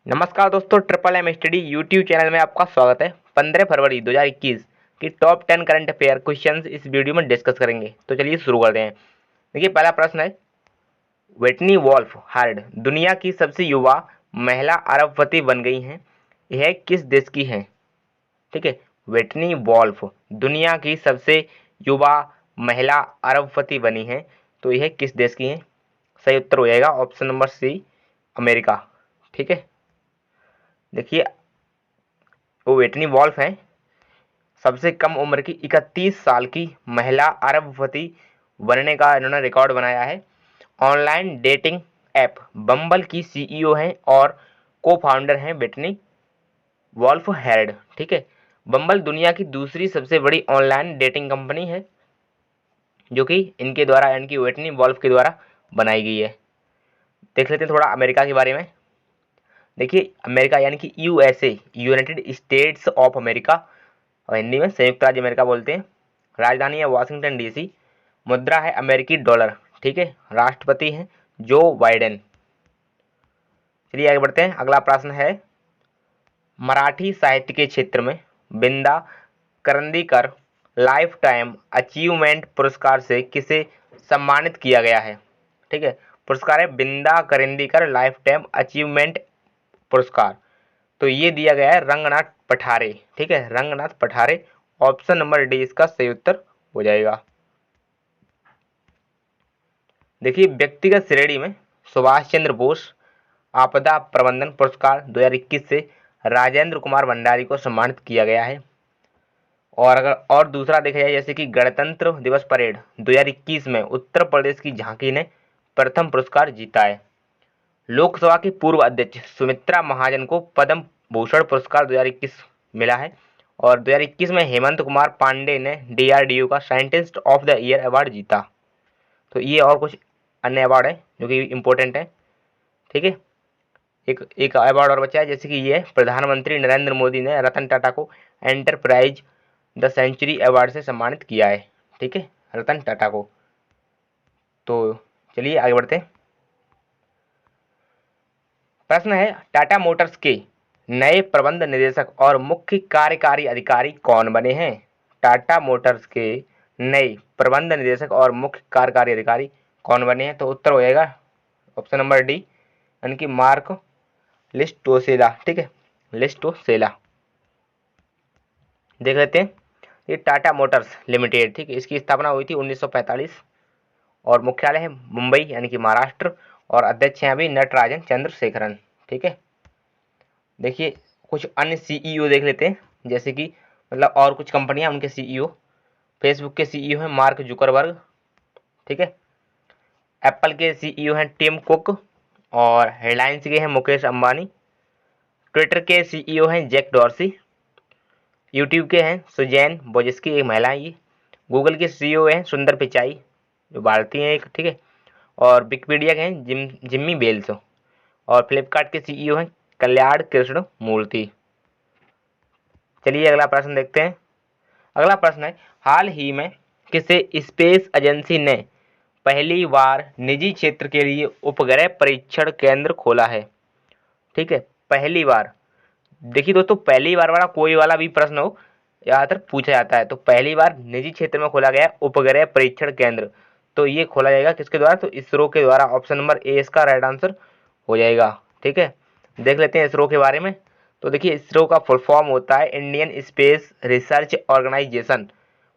नमस्कार दोस्तों, triple M study YouTube channel में आपका स्वागत है। 15 फरवरी 2021 की टॉप 10 करंट अफेयर क्वेश्चंस इस वीडियो में डिस्कस करेंगे। तो चलिए शुरू करते हैं। देखिए, पहला प्रश्न है, व्हिटनी वोल्फ हार्ड दुनिया की सबसे युवा महिला अरबपति बन गई हैं। यह किस देश की हैं? ठीक है, व्हिटनी वोल्फ दुनिया की सबसे युवा महिला अरबपति बनी हैं। तो यह किस देश की हैं? सही उत्तर हो जाएगा ऑप्शन नंबर सी, अमेरिका। ठीक है, देखिए, वो व्हिटनी वोल्फ हैं, सबसे कम उम्र की 31 साल की महिला अरबपति बनने का इन्होंने रिकॉर्ड बनाया है। ऑनलाइन डेटिंग ऐप बम्बल की सीईओ हैं और को फाउंडर हैं व्हिटनी वोल्फ हेर्ड। ठीक है, बम्बल दुनिया की दूसरी सबसे बड़ी ऑनलाइन डेटिंग कंपनी है जो कि इनके द्वारा यानी कि व्हिटनी वोल्फ के द्वारा बनाई गई है। देख लेते हैं थोड़ा अमेरिका के बारे में। देखिए, अमेरिका यानी कि USA, United states of America, और हिंदी में संयुक्त राज्य अमेरिका बोलते हैं। राजधानी है वाशिंगटन डीसी। मुद्रा है अमेरिकी डॉलर। ठीक है, राष्ट्रपति हैं जो बाइडेन। चलिए आगे बढ़ते हैं। अगला प्रश्न है, मराठी साहित्य के क्षेत्र में बिंदा करंदीकर लाइफ टाइम अचीवमेंट पुरस्कार से किसे सम्मानित किया गया है? ठीक है, पुरस्कार है बिंदा करंदीकर लाइफ टाइम अचीवमेंट पुरस्कार। तो ये दिया गया है रंगनाथ पठारे। ठीक है, Ranganath Pathare. Option number D इसका सही उत्तर हो जाएगा। देखिए, व्यक्तिगत श्रेणी में सुभाष चंद्र बोस आपदा प्रबंधन पुरस्कार 2021 से राजेंद्र कुमार भंडारी को सम्मानित किया गया है। और अगर और दूसरा देखा जाए, जैसे कि गणतंत्र दिवस परेड 2021 में उत्तर प्रदेश की झांकी ने प्रथम पुरस्कार जीता है। लोकसभा की पूर्व अध्यक्ष सुमित्रा महाजन को पद्म भूषण पुरस्कार 2021 मिला है। और 2021 में हेमंत कुमार पांडे ने डीआरडीओ का scientist of the year award जीता। तो ये और कुछ अन्य अवार्ड है जो कि इम्पोर्टेंट है। ठीक है, एक एक अवार्ड और बचा है, जैसे कि ये प्रधानमंत्री नरेंद्र मोदी ने रतन टाटा को एंटरप्राइज द सेंचुरी अवार्ड से सम्मानित किया है। ठीक है, रतन टाटा को। तो चलिए आगे बढ़ते हैं। प्रश्न है, टाटा मोटर्स के नए प्रबंध निदेशक और मुख्य कार्यकारी अधिकारी कौन बने हैं? टाटा मोटर्स के नए प्रबंध निदेशक और मुख्य कार्यकारी अधिकारी कौन बने हैं? तो उत्तर हो जाएगा ऑप्शन नंबर डी, यानी कि मार्क लिस्टोसेला। ठीक है, लिस्टोसेला। देख लेते हैं। ये टाटा मोटर्स लिमिटेड, ठीक है, इसकी स्थापना हुई थी 1945 और मुख्यालय है मुंबई यानी कि महाराष्ट्र। और अध्यक्ष हैं अभी नटराजन चंद्रशेखरन। ठीक है, देखिए कुछ अन्य सीईओ देख लेते हैं, जैसे कि मतलब और कुछ कंपनियां उनके सीईओ। फेसबुक के सीईओ हैं मार्क जुकरबर्ग। ठीक है, एप्पल के सीईओ हैं टिम कुक और रिलायंस के हैं मुकेश अंबानी। ट्विटर के सीईओ हैं जैक डॉर्सी। यूट्यूब के हैं सुजैन बोजिस्की, एक महिला है ये। गूगल के सीईओ हैं सुंदर पिचाई जो भारतीय हैं एक। ठीक है, और विकिपीडिया के हैं जिम्मी बेल्स। और फ्लिपकार्ट के सीईओ हैं कल्याण कृष्ण मूर्ति। चलिए अगला प्रश्न देखते हैं। अगला प्रश्न है, हाल ही में किसे स्पेस एजेंसी ने पहली बार निजी क्षेत्र के लिए उपग्रह परीक्षण केंद्र खोला है? ठीक है, पहली बार। देखिए दोस्तों, पहली बार वाला कोई वाला भी प्रश्न हो ज़्यादातर पूछा जाता है। तो पहली बार निजी क्षेत्र में खोला गया उपग्रह परीक्षण केंद्र, तो ये खोला जाएगा किसके द्वारा? तो इसरो के द्वारा। ऑप्शन नंबर ए इसका राइट आंसर हो जाएगा। ठीक है, देख लेते हैं इसरो के बारे में। तो देखिए, इसरो का फुल फॉर्म होता है इंडियन स्पेस रिसर्च ऑर्गेनाइजेशन,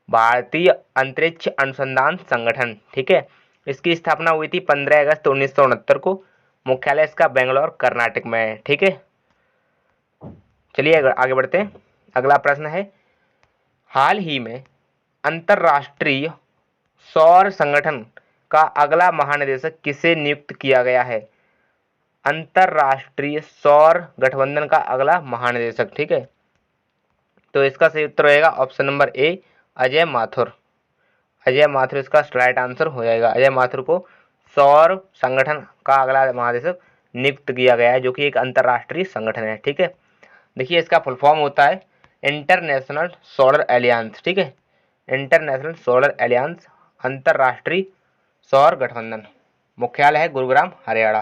भारतीय अंतरिक्ष अनुसंधान संगठन। ठीक है, इसकी स्थापना हुई थी 15 अगस्त 1969 को। मुख्यालय इसका बेंगलोर कर्नाटक में है। ठीक है, चलिए आगे बढ़ते हैं। अगला प्रश्न है, हाल ही में अंतरराष्ट्रीय सौर संगठन का अगला महानिदेशक किसे नियुक्त किया गया है? अंतरराष्ट्रीय सौर गठबंधन का अगला महानिदेशक। ठीक है, तो इसका सही उत्तर रहेगा option number A, Ajay Mathur. Ajay Mathur इसका राइट आंसर हो जाएगा। अजय माथुर को सौर संगठन का अगला महानिदेशक नियुक्त किया गया है, जो कि एक अंतरराष्ट्रीय संगठन है। ठीक है, देखिए इसका फुल फॉर्म होता है इंटरनेशनल सोलर एलियंस। ठीक है, इंटरनेशनल सोलर एलियंस, अंतरराष्ट्रीय सौर गठबंधन। मुख्यालय है गुरुग्राम हरियाणा।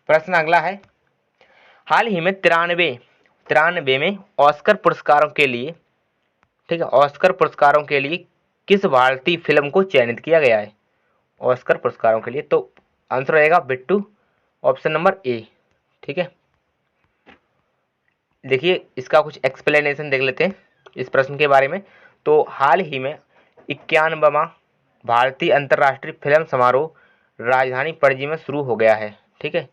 प्रश्न अगला है, हाल ही में तिरानवे में ऑस्कर पुरस्कारों के लिए, ठीक है, ऑस्कर पुरस्कारों के लिए किस भारतीय फिल्म को चयनित किया गया है? ऑस्कर पुरस्कारों के लिए तो आंसर रहेगा बिट्टू, ऑप्शन नंबर ए। ठीक है, देखिए इसका कुछ एक्सप्लेनेशन देख लेते हैं इस प्रश्न के बारे में। तो हाल ही में 91वां भारतीय अंतर्राष्ट्रीय फिल्म समारोह राजधानी पणजी में शुरू हो गया है। ठीक है,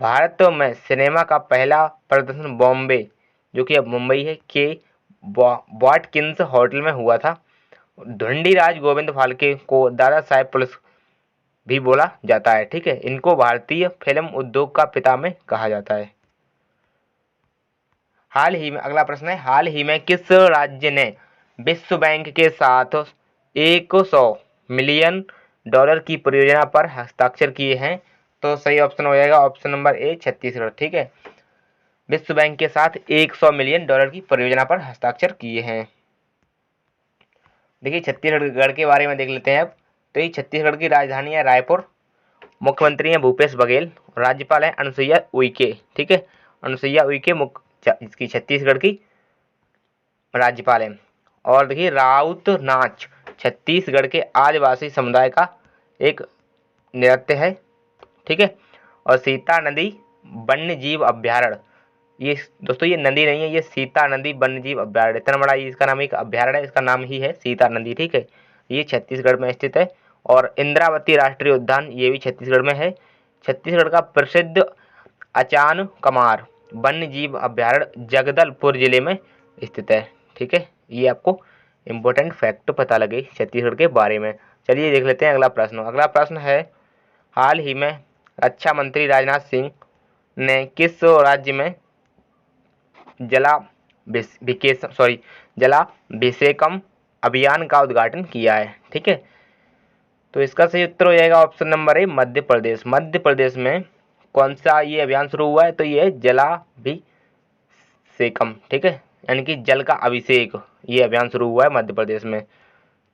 भारत में सिनेमा का पहला प्रदर्शन बॉम्बे, जो कि अब मुंबई है, के वाटकिंस होटल में हुआ था। धुंडीराज गोविंद फाल्के को दादा साहेब पुलिस भी बोला जाता है। ठीक है, इनको भारतीय फिल्म उद्योग का पितामह कहा जाता है। हाल ही में अगला प्रश्न है, हाल ही में किस राज्य ने विश्व बैंक के साथ 100 मिलियन डॉलर की परियोजना पर हस्ताक्षर किए हैं? तो सही ऑप्शन हो जाएगा ऑप्शन नंबर ए, छत्तीसगढ़। ठीक है, विश्व बैंक के साथ 100 मिलियन डॉलर की परियोजना पर हस्ताक्षर किए हैं। देखिए छत्तीसगढ़ के बारे में देख लेते हैं अब। तो ये छत्तीसगढ़ की राजधानी है रायपुर, मुख्यमंत्री हैं भूपेश बघेल, राज्यपाल है अनुसुईया उइके। ठीक है, अनुसुईया उइके इसकी छत्तीसगढ़ की राज्यपाल है। और देखिए राउत नाच छत्तीसगढ़ के आदिवासी समुदाय का एक नृत्य है। ठीक है, और सीता नदी वन्य जीव अभ्यारण्य, ये दोस्तों ये नदी नहीं है, ये सीता नदी वन्य जीव अभ्यारण्य, इतना बड़ा ये इसका नाम एक अभ्यारण्य है, इसका नाम ही है सीता नदी। ठीक है, ये छत्तीसगढ़ में स्थित है। और इंद्रावती राष्ट्रीय उद्यान ये भी छत्तीसगढ़ में है। छत्तीसगढ़ का प्रसिद्ध अचान कमार वन्य जीव अभ्यारण्य जगदलपुर जिले में स्थित है। ठीक है, ये आपको इम्पोर्टेंट फैक्ट पता लगे छत्तीसगढ़ के बारे में। चलिए देख लेते हैं अगला प्रश्न। अगला प्रश्न है, हाल ही में रक्षा मंत्री राजनाथ सिंह ने किस राज्य में जलाभिषेकम अभियान का उद्घाटन किया है? ठीक है, तो इसका सही उत्तर हो जाएगा option number A, Madhya Pradesh. Madhya Pradesh में कौन सा ये अभियान शुरू हुआ है? तो ये है जलाभिषेकम। ठीक है, यानी कि जल का अभिषेक, ये अभियान शुरू हुआ है मध्य प्रदेश में।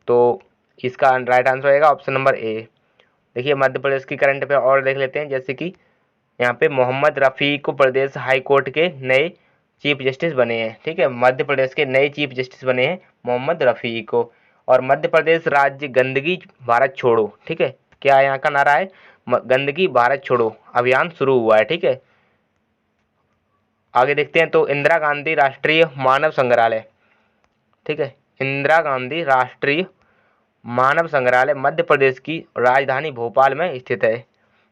तो इसका राइट आंसर होगा ऑप्शन नंबर ए। देखिए मध्य प्रदेश की करंट अफेयर और देख लेते हैं, जैसे कि यहाँ पे मोहम्मद रफ़ीक प्रदेश हाई कोर्ट के नए चीफ जस्टिस बने हैं। ठीक है, मध्य प्रदेश के नए चीफ जस्टिस बने हैं मोहम्मद रफ़ीक को। और मध्य प्रदेश राज्य गंदगी भारत छोड़ो, ठीक है, क्या यहाँ का नारा है? गंदगी भारत छोड़ो अभियान शुरू हुआ है। ठीक है, आगे देखते हैं। तो इंदिरा गांधी राष्ट्रीय मानव संग्रहालय, ठीक है, इंदिरा गांधी राष्ट्रीय मानव संग्रहालय मध्य प्रदेश की राजधानी भोपाल में स्थित है।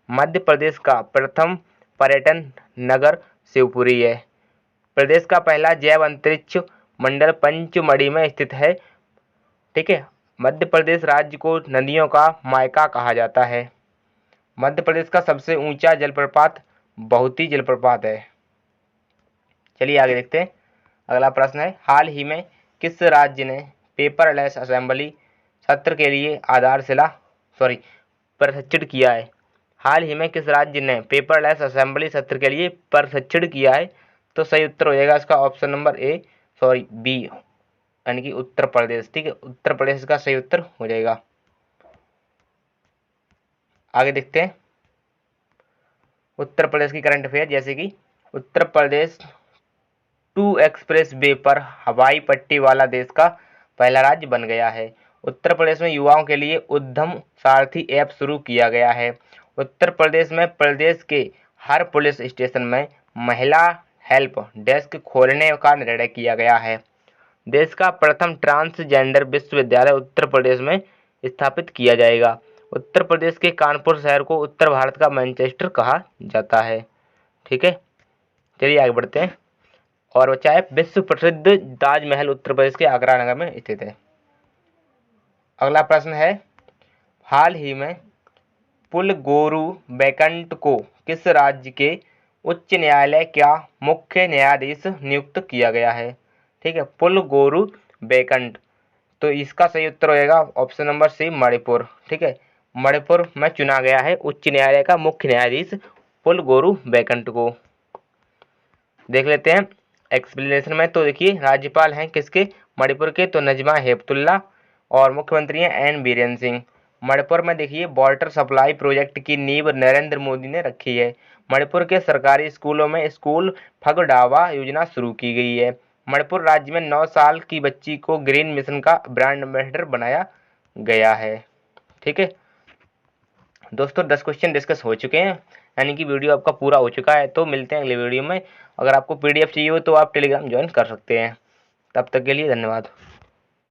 मध्य प्रदेश का प्रथम पर्यटन नगर शिवपुरी है। प्रदेश का पहला जैव अंतरिक्ष मंडल पंचमढ़ी में स्थित है। ठीक है, मध्य प्रदेश राज्य को नदियों का मायका कहा जाता है। मध्य प्रदेश का सबसे ऊंचा जलप्रपात बहुती जलप्रपात है। चलिए आगे देखते हैं। अगला प्रश्न है, हाल ही में किस राज्य ने पेपरलेस असेंबली सत्र के लिए प्रशिक्षण किया है? हाल ही में किस राज्य ने पेपरलेस असेंबली सत्र के लिए प्रशिक्षण किया है? तो सही उत्तर हो जाएगा इसका ऑप्शन नंबर बी, यानी कि उत्तर प्रदेश। ठीक है, उत्तर प्रदेश का सही उत्तर हो जाएगा। आगे देखते हैं उत्तर प्रदेश की करंट अफेयर, जैसे कि उत्तर प्रदेश 2 एक्सप्रेस वे पर हवाई पट्टी वाला देश का पहला राज्य बन गया है। उत्तर प्रदेश में युवाओं के लिए उद्यम सारथी ऐप शुरू किया गया है। उत्तर प्रदेश में प्रदेश के हर पुलिस स्टेशन में महिला हेल्प डेस्क खोलने का निर्णय किया गया है। देश का प्रथम ट्रांसजेंडर विश्वविद्यालय उत्तर प्रदेश में स्थापित किया जाएगा। उत्तर प्रदेश के कानपुर शहर को उत्तर भारत का मैनचेस्टर कहा जाता है। ठीक है, चलिए आगे बढ़ते हैं। और बचा है विश्व प्रसिद्ध ताजमहल उत्तर प्रदेश के आगरा नगर में स्थित है। अगला प्रश्न है, हाल ही में पुलगोरू बैकंट को किस राज्य के उच्च न्यायालय का मुख्य न्यायाधीश नियुक्त किया गया है? ठीक है, पुलगोरू बैकंट, तो इसका सही उत्तर होगा ऑप्शन नंबर सी, मणिपुर। ठीक है, मणिपुर में चुना गया है उच्च न्यायालय का मुख्य न्यायाधीश पुलगोरू बैकंट को। देख लेते हैं एक्सप्लेनेशन में। तो देखिए राज्यपाल हैं किसके? मणिपुर के, तो नजमा हेपतुल्ला, और मुख्यमंत्री हैं एन बीरेन सिंह। मणिपुर में देखिए वाटर सप्लाई प्रोजेक्ट की नींव नरेंद्र मोदी ने रखी है। मणिपुर के सरकारी स्कूलों में स्कूल फगडावा योजना शुरू की गई है। मणिपुर राज्य में 9 साल की बच्ची को ग्रीन मिशन का ब्रांड एम्बेसडर बनाया गया है। ठीक है दोस्तों, 10 क्वेश्चन डिस्कस हो चुके हैं, यानी कि वीडियो आपका पूरा हो चुका है। तो मिलते हैं अगले वीडियो में। अगर आपको PDF चाहिए हो तो आप टेलीग्राम ज्वाइन कर सकते हैं। तब तक के लिए धन्यवाद।